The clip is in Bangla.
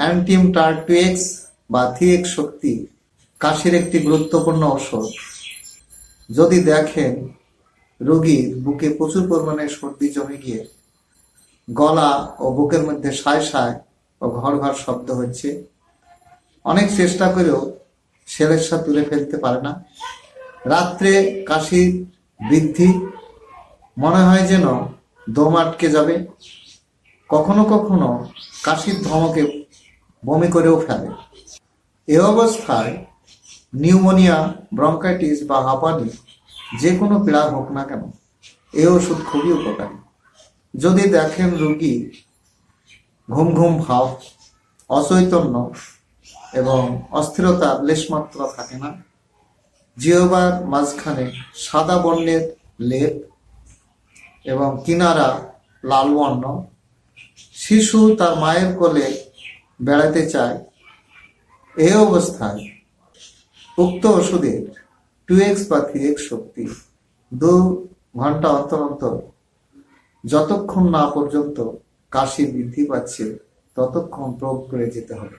অ্যান্টিম টার 2x বা 3x শক্তি কাশির একটি গুরুত্বপূর্ণ ঔষধ। যদি দেখেন রোগীর বুকে প্রচুর পরিমাণে সর্দি জমে গিয়ে গলা ও বুকের মধ্যে সায় সায় ও ঘর ঘর শব্দ হচ্ছে, অনেক চেষ্টা করেও সেলেসা তুলে ফেলতে পারে না, রাত্রে কাশির বৃদ্ধি, মনে হয় যেন দম আটকে যাবে, কখনো কখনো কাশির ধমকে বমি করেও ফেলে। এ অবস্থায় নিউমোনিয়া, ব্রঙ্কাইটিস বা হাঁপানি যে কোনো পীড়া হোক না কেন এই ওষুধ খুবই উপকারী। যদি দেখেন রোগী ঘুম ঘুম ভাব, অচৈতন্য এবং অস্থিরতার লেশমাত্রা থাকে না, জিহ্বার মাঝখানে সাদা বর্ণের লেপ এবং কিনারা লাল বর্ণ, শিশু তার মায়ের কোলে বেড়াতে চায়, এই অবস্থায় উক্ত ওষুধের 2x বা 3x শক্তি 2 ঘন্টা অন্তর অন্তর, যতক্ষণ না পর্যন্ত কাশি বৃদ্ধি পাচ্ছে ততক্ষণ প্রয়োগ করে যেতে হবে।